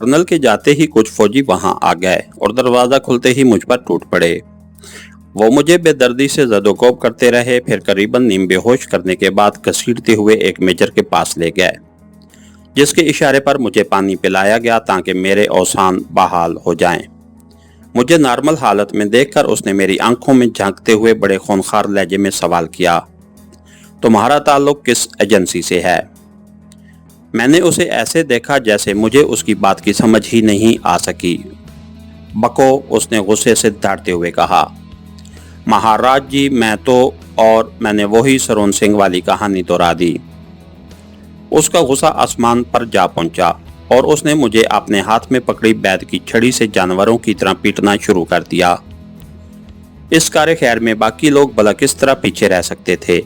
Colonel के जाते ही कुछ फौजी वहां आ गए और दरवाजा खुलते ही मुझ पर टूट पड़े। वो मुझे बेदर्दी से ज़दोकोब करते रहे, फिर करीबन नीम बेहोश करने के बाद घसीटते हुए एक मेजर के पास ले गए, जिसके इशारे पर मुझे पानी पिलाया गया ताकि मेरे औसान बहाल हो जाएं। मुझे नॉर्मल हालत में देखकर उसने मेरी आंखों में झांकते हुए बड़े खूंखार लहजे में सवाल किया, तुम्हारा ताल्लुक किस एजेंसी से है? मैंने उसे ऐसे देखा जैसे मुझे उसकी बात की समझ ही नहीं आ सकी। बको, उसने गुस्से से दहाड़ते हुए कहा। महाराज जी, मैं तो, और मैंने वही सरोन सिंह वाली कहानी दोहरा दी। उसका गुस्सा आसमान पर जा पहुंचा और उसने मुझे अपने हाथ में पकड़ी बैद की छड़ी से जानवरों की तरह पीटना शुरू कर दिया। इस कार्य खैर में बाकी लोग भला किस तरह पीछे रह सकते थे?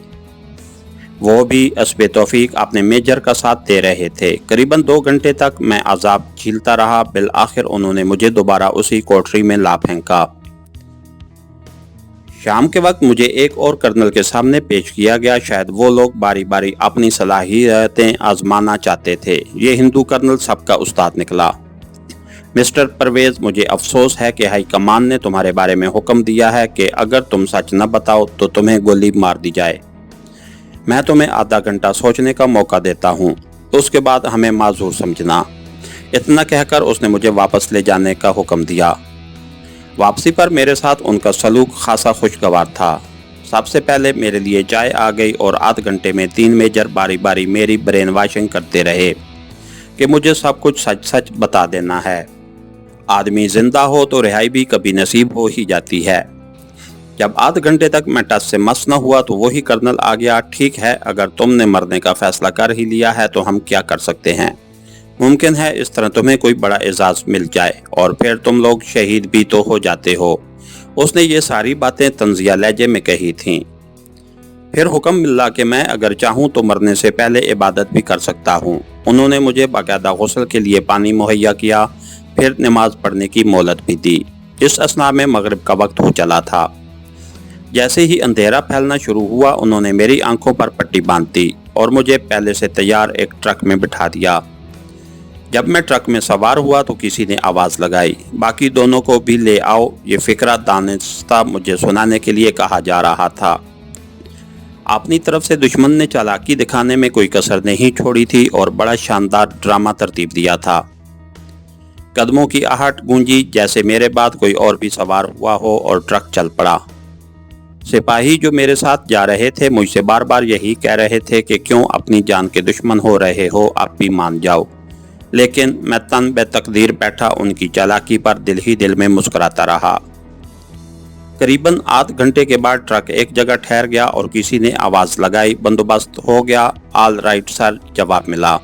वो भी अस्बे तौफीक अपने मेजर का साथ दे रहे थे। करीबन 2 घंटे तक मैं अजाब झेलता रहा। बिल आखिर उन्होंने मुझे दोबारा उसी कोठरी में ला फेंका। शाम के वक्त मुझे एक और कर्नल के सामने पेश किया गया। शायद वो लोग बारी बारी अपनी सलाहियतें आजमाना चाहते थे। ये हिंदू कर्नल सबका उस्ताद निकला। मिस्टर परवेज, मुझे अफसोस है कि हाई कमान ने तुम्हारे बारे में हुक्म दिया है कि अगर तुम सच न बताओ तो तुम्हें गोली मार दी जाए। मैं तुम्हें आधा घंटा सोचने का मौका देता हूँ, उसके बाद हमें माजूर समझना। इतना कहकर उसने मुझे वापस ले जाने का हुक्म दिया। वापसी पर मेरे साथ उनका सलूक खासा खुशगवार था। सबसे पहले मेरे लिए चाय आ गई और आध घंटे में 3 मेजर बारी बारी मेरी ब्रेन वॉशिंग करते रहे कि मुझे सब कुछ सच सच बता देना है। आदमी जिंदा हो तो रिहाई भी कभी नसीब हो ही जाती है। जब आध घंटे तक मैं टस से मस न हुआ तो वही कर्नल आ गया। ठीक है, अगर तुमने मरने का फैसला कर ही लिया है तो हम क्या कर सकते हैं? मुमकिन है इस तरह तुम्हें कोई बड़ा एजाज मिल जाए और फिर तुम लोग शहीद भी तो हो जाते हो। उसने ये सारी बातें तंजिया लहजे में कही थीं। फिर हुक्म मिला कि मैं अगर चाहूँ तो मरने से पहले इबादत भी कर सकता हूँ। उन्होंने मुझे बाकायदा गुस्ल के लिए पानी मुहैया किया, फिर नमाज पढ़ने की मोहलत भी दी। इस असना में मगरिब का वक्त हो चला था। जैसे ही अंधेरा फैलना शुरू हुआ, उन्होंने मेरी आंखों पर पट्टी बांध दी और मुझे पहले से तैयार एक ट्रक में बिठा दिया। जब मैं ट्रक में सवार हुआ तो किसी ने आवाज़ लगाई, बाकी दोनों को भी ले आओ। ये फिक्रा दानिस्ता मुझे सुनाने के लिए कहा जा रहा था। अपनी तरफ से दुश्मन ने चालाकी दिखाने में कोई कसर नहीं छोड़ी थी और बड़ा शानदार ड्रामा तरतीब दिया था। कदमों की आहट गूंजी जैसे मेरे बाद कोई और भी सवार हुआ हो और ट्रक चल पड़ा। सिपाही जो मेरे साथ जा रहे थे मुझसे बार बार यही कह रहे थे कि क्यों अपनी जान के दुश्मन हो रहे हो, आप भी मान जाओ। लेकिन मैं तन बेतकदीर बैठा उनकी चालाकी पर दिल ही दिल में मुस्कुराता रहा। करीबन आध घंटे के बाद ट्रक एक जगह ठहर गया और किसी ने आवाज़ लगाई, बंदोबस्त हो गया? ऑल राइट सर, जवाब मिला।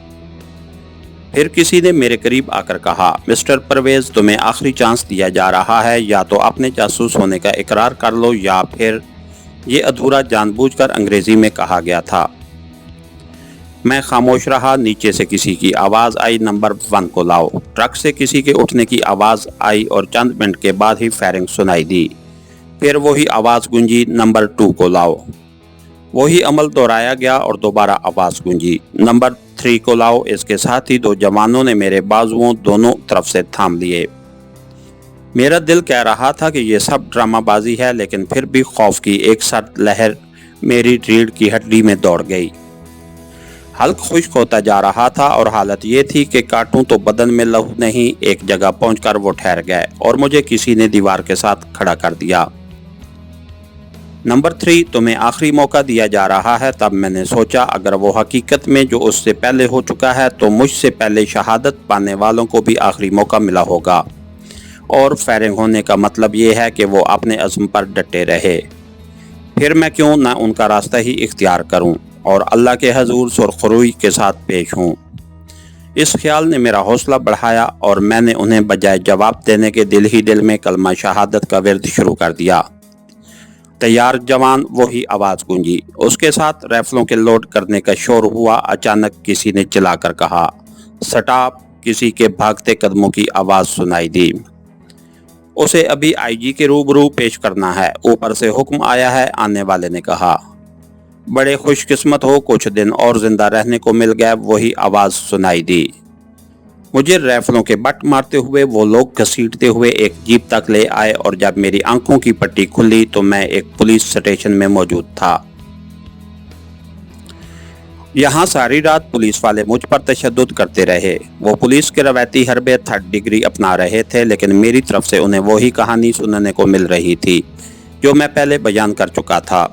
फिर किसी ने मेरे करीब आकर कहा, मिस्टर परवेज, तुम्हें आखिरी चांस दिया जा रहा है। या तो अपने जासूस होने का इकरार कर लो या फिर। ये अधूरा जानबूझकर अंग्रेजी में कहा गया था। मैं खामोश रहा। नीचे से किसी की आवाज़ आई, नंबर 1 को लाओ। ट्रक से किसी के उठने की आवाज़ आई और चंद मिनट के बाद ही फायरिंग सुनाई दी। फिर वही आवाज़ गूंजी, नंबर 2 को लाओ। वही अमल दोहराया गया और दोबारा आवाज़ गूंजी, नंबर 3 को लाओ। इसके साथ ही 2 जवानों ने मेरे बाजुओं दोनों तरफ से थाम लिए। मेरा दिल कह रहा था कि ये सब ड्रामाबाजी है, लेकिन फिर भी खौफ की एक सर्द लहर मेरी रीढ़ की हड्डी में दौड़ गई। हल्क खुश्क होता जा रहा था और हालत ये थी कि काटूं तो बदन में लहू नहीं। एक जगह पहुंचकर वो ठहर गए और मुझे किसी ने दीवार के साथ खड़ा कर दिया। नंबर 3, तुम्हें आखिरी मौका दिया जा रहा है। तब मैंने सोचा, अगर वो हकीकत में जो उससे पहले हो चुका है तो मुझसे पहले शहादत पाने वालों को भी आखिरी मौका मिला होगा और फायरिंग होने का मतलब ये है कि वो अपने अज़्म पर डटे रहे। फिर मैं क्यों ना उनका रास्ता ही इख्तियार करूं और अल्लाह के हजूर सुरखरुई के साथ पेश हूं। इस ख्याल ने मेरा हौसला बढ़ाया और मैंने उन्हें बजाय जवाब देने के दिल ही दिल में कलमा शहादत का विर्द शुरू कर दिया। तैयार जवान, वही आवाज़ गूंजी। उसके साथ राइफलों के लोड करने का शोर हुआ। अचानक किसी ने चिल्लाकर कहा, स्टॉप। किसी के भागते कदमों की आवाज़ सुनाई दी। उसे अभी आईजी के रूबरू पेश करना है, ऊपर से हुक्म आया है, आने वाले ने कहा। बड़े खुशकिस्मत हो, कुछ दिन और जिंदा रहने को मिल गया। वही आवाज़ सुनाई दी। मुझे राइफलों के बट मारते हुए वो लोग घसीटते हुए एक जीप तक ले आए और जब मेरी आंखों की पट्टी खुली तो मैं एक पुलिस स्टेशन में मौजूद था। यहाँ सारी रात पुलिस वाले मुझ पर तशद्दुद करते रहे। वो पुलिस के रवायती हरबे 3rd डिग्री अपना रहे थे, लेकिन मेरी तरफ से उन्हें वही कहानी सुनने को मिल रही थी जो मैं पहले बयान कर चुका था।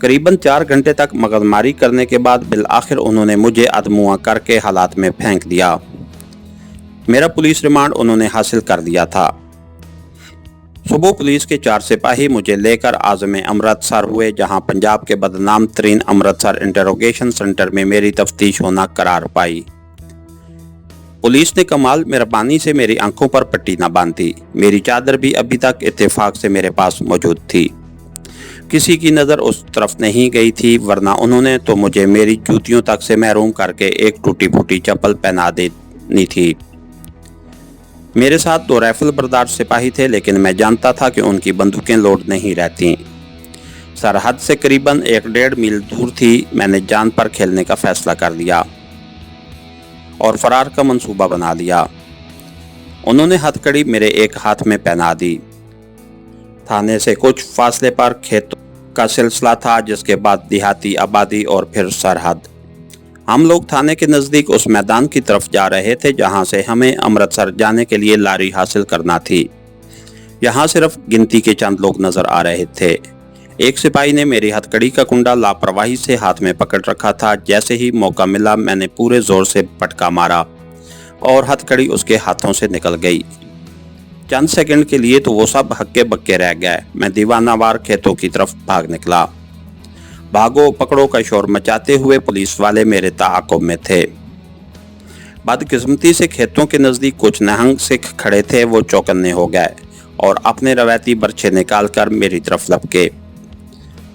करीबन 4 घंटे तक मगजमारी करने के बाद बिल आखिर उन्होंने मुझे अधमुआ करके हालात में फेंक दिया। मेरा पुलिस रिमांड उन्होंने हासिल कर दिया था। सुबह पुलिस के 4 सिपाही मुझे लेकर आज़म अमृतसर हुए, जहां पंजाब के बदनाम तरीन अमृतसर इंटरोगेशन सेंटर में मेरी तफ्तीश होना करार पाई। पुलिस ने कमाल मेहरबानी से मेरी आंखों पर पट्टी न बांधी। मेरी चादर भी अभी तक इत्तेफाक से मेरे पास मौजूद थी। किसी की नज़र उस तरफ नहीं गई थी, वरना उन्होंने तो मुझे मेरी जूतियों तक से महरूम करके एक टूटी फूटी चप्पल पहना देनी थी। मेरे साथ 2 राइफल बरदार सिपाही थे, लेकिन मैं जानता था कि उनकी बंदूकें लोड नहीं रहती। सरहद से करीबन 1.5 मील दूर थी। मैंने जान पर खेलने का फैसला कर लिया और फरार का मंसूबा बना लिया। उन्होंने हथकड़ी मेरे एक हाथ में पहना दी। थाने से कुछ फासले पर खेतों का सिलसिला था, जिसके बाद देहाती आबादी और फिर सरहद। हम लोग थाने के नज़दीक उस मैदान की तरफ जा रहे थे जहां से हमें अमृतसर जाने के लिए लारी हासिल करना थी। यहाँ सिर्फ गिनती के चंद लोग नजर आ रहे थे। एक सिपाही ने मेरी हथकड़ी का कुंडा लापरवाही से हाथ में पकड़ रखा था। जैसे ही मौका मिला मैंने पूरे जोर से पटका मारा और हथकड़ी उसके हाथों से निकल गई। चंद सेकंड के लिए तो वो सब हक्के बक्के रह गए। मैं दीवानावार खेतों की तरफ भाग निकला। भागो पकड़ो का शोर मचाते हुए पुलिस वाले मेरे ताक़ुब में थे। बदकिस्मती से खेतों के नज़दीक कुछ नहंग सिख खड़े थे। वो चौकन्ने हो गए और अपने रवायती बर्छे निकालकर मेरी तरफ लपके।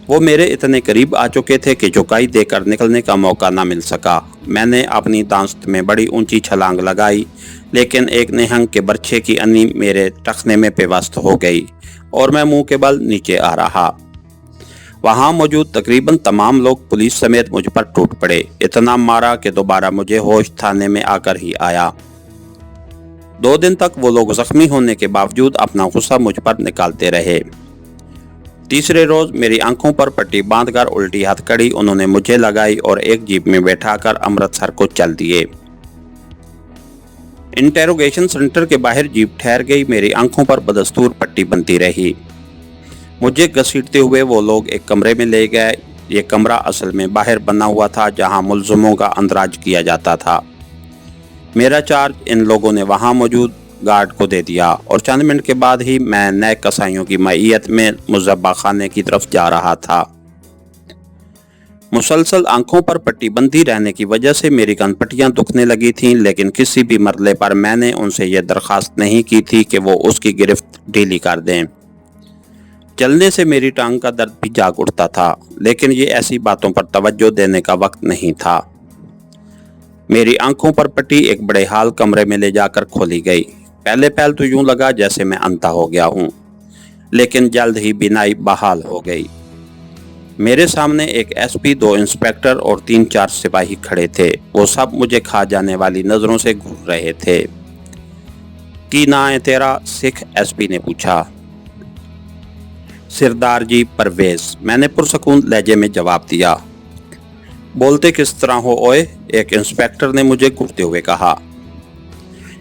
वो मेरे इतने करीब आ चुके थे कि चौकाई देकर निकलने का मौका न मिल सका। मैंने अपनी दांस्त में बड़ी ऊंची छलांग लगाई, लेकिन एक निहंग के बर्छे की अन्नी मेरे टखने में पेवस्त हो गई और मैं मुंह के बल नीचे आ रहा। वहां मौजूद तकरीबन तमाम लोग पुलिस समेत मुझ पर टूट पड़े। इतना मारा कि दोबारा मुझे होश थाने में आकर ही आया। 2 दिन तक वो लोग जख्मी होने के बावजूद अपना गुस्सा मुझ पर निकालते रहे। तीसरे रोज मेरी आंखों पर पट्टी बांधकर उल्टी हथकड़ी उन्होंने मुझे लगाई और एक जीप में बैठाकर अमृतसर को चल दिए। इंटेरोगेशन सेंटर के बाहर जीप ठहर गई। मेरी आंखों पर बदस्तूर पट्टी बनती रही। मुझे घसीटते हुए वो लोग एक कमरे में ले गए। ये कमरा असल में बाहर बना हुआ था, जहां मुलजमों का अंदराज किया जाता था। मेरा चार्ज इन लोगों ने वहां मौजूद गार्ड को दे दिया और चंद मिनट के बाद ही मैं नए कसाईयों की मईयत में मुज़ब्बा खाने की तरफ जा रहा था। मुसलसल आंखों पर पट्टी बंधी रहने की वजह से मेरी कनपट्टियां दुखने लगी थीं, लेकिन किसी भी मरले पर मैंने उनसे यह दरख्वास्त नहीं की थी कि वो उसकी गिरफ्त ढीली कर दें। चलने से मेरी टांग का दर्द भी जाग उठता था, लेकिन ये ऐसी बातों पर तवज्जो देने का वक्त नहीं था। मेरी आंखों पर पट्टी एक बड़े हाल कमरे में ले जाकर खोली गई। पहले पहल तो यूं लगा जैसे मैं अंधा हो गया हूं, लेकिन जल्द ही बीनाई बहाल हो गई। मेरे सामने एक एसपी, 2 इंस्पेक्टर और 3-4 सिपाही खड़े थे। वो सब मुझे खा जाने वाली नजरों से घूर रहे थे। की ना है तेरा? सिख एसपी ने पूछा। सरदार जी परवेज, मैंने पुरसकून लहजे में जवाब दिया। बोलते किस तरह हो ओए? एक इंस्पेक्टर ने मुझे घूरते हुए कहा।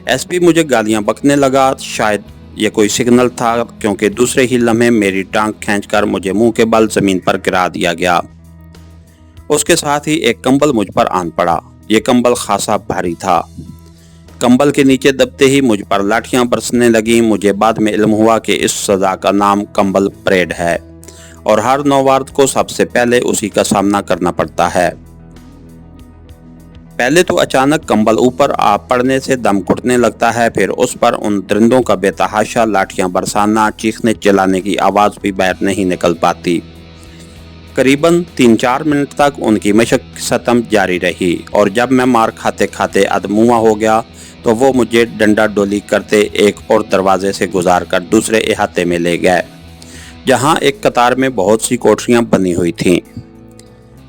एसपी मुझे गालियां बकने लगा। शायद ये कोई सिग्नल था, क्योंकि दूसरे ही लम्हे मेरी टांग खींचकर मुझे मुंह के बल जमीन पर गिरा दिया गया। उसके साथ ही एक कंबल मुझ पर आन पड़ा। ये कंबल खासा भारी था। कंबल के नीचे दबते ही मुझ पर लाठियां बरसने लगी। मुझे बाद में इल्म हुआ कि इस सजा का नाम कंबल परेड है और हर नौवार्द को सबसे पहले उसी का सामना करना पड़ता है। पहले तो अचानक कंबल ऊपर आ पड़ने से दम घुटने लगता है, फिर उस पर उन दरिंदों का बेतहाशा लाठियां बरसाना, चीखने चिल्लाने की आवाज़ भी बाहर नहीं निकल पाती। करीबन 3-4 मिनट तक उनकी मशक सतम जारी रही और जब मैं मार खाते खाते अधमुआ हो गया तो वो मुझे डंडा डोली करते एक और दरवाजे से गुजार कर दूसरे इहाते में ले गए, जहां एक कतार में बहुत सी कोठरियां बनी हुई थीं।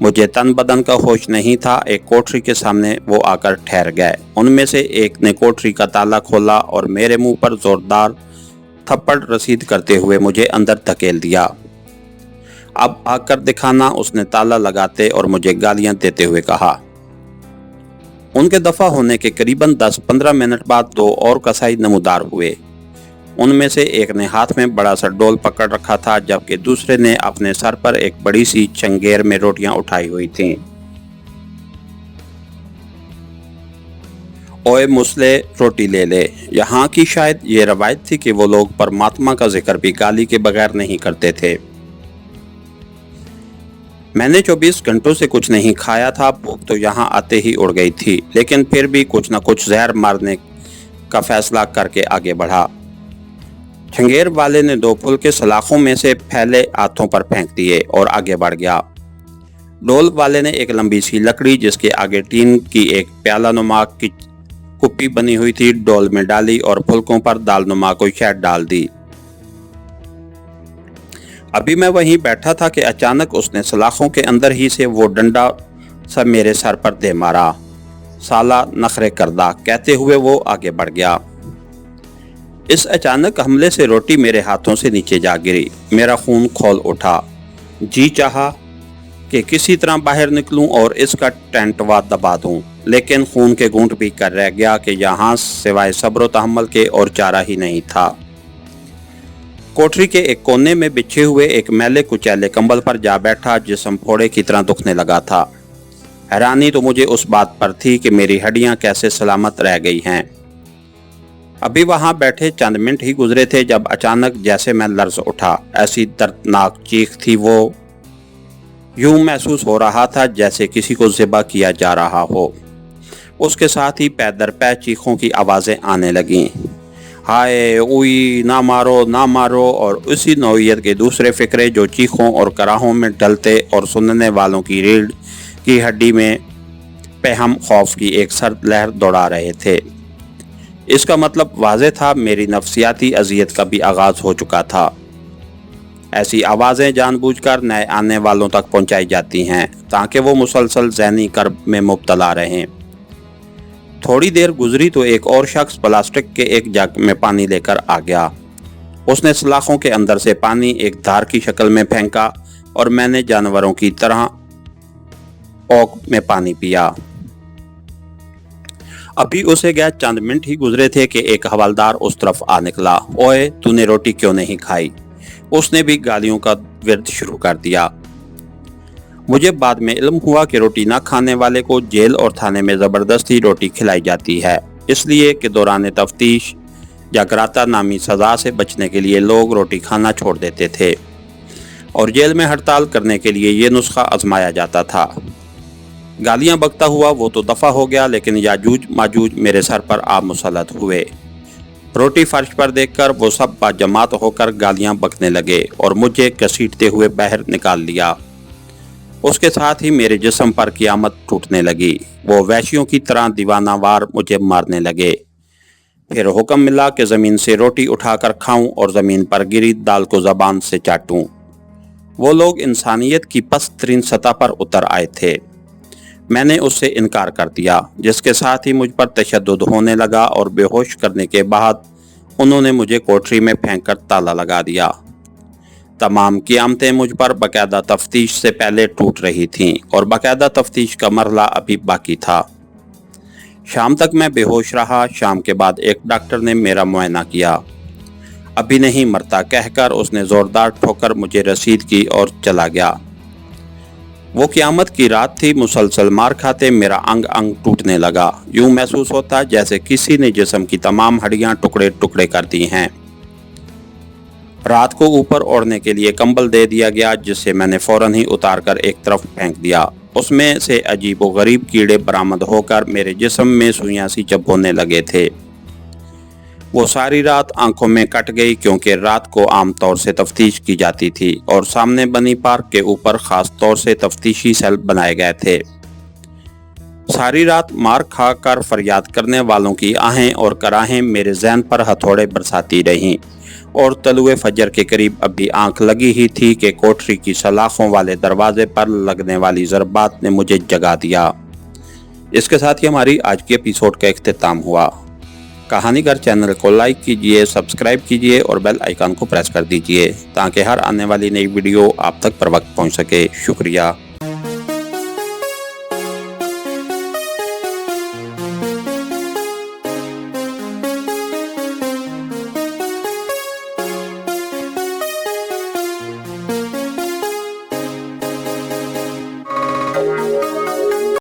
मुझे तन बदन का होश नहीं था। एक कोठरी के सामने वो आकर ठहर गए। उनमें से एक ने कोठरी का ताला खोला और मेरे मुंह पर जोरदार थप्पड़ रसीद करते हुए मुझे अंदर धकेल दिया। अब आकर दिखाना, उसने ताला लगाते और मुझे गालियां देते हुए कहा। उनके दफा होने के करीबन 10-15 मिनट बाद दो और कसाई नमूदार हुए। उनमें से एक ने हाथ में बड़ा सा डोल पकड़ रखा था, जबकि दूसरे ने अपने सर पर एक बड़ी सी चंगेर में रोटियां उठाई हुई थीं। ओए मुसले, रोटी ले ले। यहाँ की शायद ये रवायत थी कि वो लोग परमात्मा का जिक्र भी गाली के बगैर नहीं करते थे। मैंने 24 घंटों से कुछ नहीं खाया था। भूख तो यहाँ आते ही उड़ गई थी, लेकिन फिर भी कुछ न कुछ जहर मारने का फैसला करके आगे बढ़ा। चंगेर वाले ने 2 फूल के सलाखों में से फैले हाथों पर फेंक दिए और आगे बढ़ गया। डोल वाले ने एक लंबी सी लकड़ी जिसके आगे टीन की एक प्याला नुमा की कुप्पी बनी हुई थी डोल में डाली और फुलकों पर दाल नुमा कोई शहद डाल दी। अभी मैं वहीं बैठा था कि अचानक उसने सलाखों के अंदर ही से वो डंडा सा मेरे सर पर दे मारा। साला नखरे करदा, कहते हुए वो आगे बढ़ गया। इस अचानक हमले से रोटी मेरे हाथों से नीचे जा गिरी। मेरा खून खौल उठा। जी चाहा कि किसी तरह बाहर निकलूं और इसका टेंटवा दबा दूं, लेकिन खून के घूंट भी कर रह गया कि यहाँ सिवाय सब्र तहम्मुल के और चारा ही नहीं था। कोठरी के एक कोने में बिछे हुए एक मैले कुचैले कंबल पर जा बैठा, जिस्म फोड़े की तरह दुखने लगा था। हैरानी तो मुझे उस बात पर थी कि मेरी हड्डियां कैसे सलामत रह गई हैं। अभी वहां बैठे चंद मिनट ही गुजरे थे जब अचानक जैसे मैं लर्ज उठा। ऐसी दर्दनाक चीख थी वो, यूं महसूस हो रहा था जैसे किसी को ज़िबा किया जा रहा हो। उसके साथ ही पै दर पै चीखों की आवाज़ें आने लगीं। हाय, उई, ना मारो ना मारो, और उसी नौइयत के दूसरे फिक्रे जो चीखों और कराहों में ढलते और सुनने वालों की रीढ़ की हड्डी में पेहम खौफ की एक सर्द लहर दौड़ा रहे थे। इसका मतलब वाज़े था, मेरी नफ्सियाती अजियत का भी आगाज़ हो चुका था। ऐसी आवाज़ें जानबूझकर नए आने वालों तक पहुंचाई जाती हैं ताकि वो मुसलसल ज़हनी कर्ब में मुब्तला रहें। थोड़ी देर गुजरी तो एक और शख्स प्लास्टिक के एक जग में पानी लेकर आ गया। उसने सलाखों के अंदर से पानी एक धार की शक्ल में फेंका और मैंने जानवरों की तरह ओक में पानी पिया। अभी उसे गए चंद मिनट ही गुजरे थे कि एक हवलदार उस तरफ आ निकला। ओए, तूने रोटी क्यों नहीं खाई? उसने भी गालियों का विर्द शुरू कर दिया। मुझे बाद में इल्म हुआ कि रोटी न खाने वाले को जेल और थाने में ज़बरदस्ती रोटी खिलाई जाती है, इसलिए कि दौरान तफ्तीश या कराता नामी सज़ा से बचने के लिए लोग रोटी खाना छोड़ देते थे और जेल में हड़ताल करने के लिए ये नुस्खा आजमाया जाता था। गालियां बकता हुआ वो तो दफ़ा हो गया, लेकिन याजूज माजूज मेरे सर पर आ मुसल्लत हुए। रोटी फर्श पर देखकर वो सब बाजमात होकर गालियां बकने लगे और मुझे घसीटते हुए बाहर निकाल लिया। उसके साथ ही मेरे जिस्म पर क़यामत टूटने लगी। वो वैश्यों की तरह दीवानावार मुझे मारने लगे। फिर हुक्म मिला कि ज़मीन से रोटी उठाकर खाऊं और ज़मीन पर गिरी दाल को ज़बान से चाटूं। वो लोग इंसानियत की पस्त तरीन सतह पर उतर आए थे। मैंने उससे इनकार कर दिया, जिसके साथ ही मुझ पर तशद्दुद होने लगा और बेहोश करने के बाद उन्होंने मुझे कोठरी में फेंककर ताला लगा दिया। तमाम क़यामतें मुझ पर बाकायदा तफ्तीश से पहले टूट रही थीं और बाकायदा तफ्तीश का मरहला अभी बाकी था। शाम तक मैं बेहोश रहा। शाम के बाद एक डॉक्टर ने मेरा मुआयना किया। अभी नहीं मरता कहकर उसने ज़ोरदार ठोकर मुझे रसीद की और चला गया। वो क़यामत की रात थी। मुसलसल मार खाते मेरा अंग अंग टूटने लगा। यूं महसूस होता जैसे किसी ने जिस्म की तमाम हड्डियां टुकड़े टुकड़े कर दी हैं। रात को ऊपर ओढ़ने के लिए कंबल दे दिया गया, जिसे मैंने फौरन ही उतार कर एक तरफ फेंक दिया। उसमें से अजीब व गरीब कीड़े बरामद होकर मेरे जिस्म में सुइयां सी चबोने लगे थे। वो सारी रात आंखों में कट गई, क्योंकि रात को आमतौर से तफ्तीश की जाती थी और सामने बनी पार्क के ऊपर खास तौर से तफ्तीशी सेल बनाए गए थे। सारी रात मार खाकर फरियाद करने वालों की आहें और कराहें मेरे जहन पर हथौड़े बरसाती रहीं। और तलुए फजर के करीब अभी आंख लगी ही थी कि कोठरी की सलाखों वाले दरवाजे पर लगने वाली ज़रबात ने मुझे जगा दिया। इसके साथ ही हमारी आज की एपिसोड का इख्तिताम हुआ। कहानीगर चैनल को लाइक कीजिए, सब्सक्राइब कीजिए और बेल आइकन को प्रेस कर दीजिए ताकि हर आने वाली नई वीडियो आप तक पर वक्त पहुंच सके। शुक्रिया।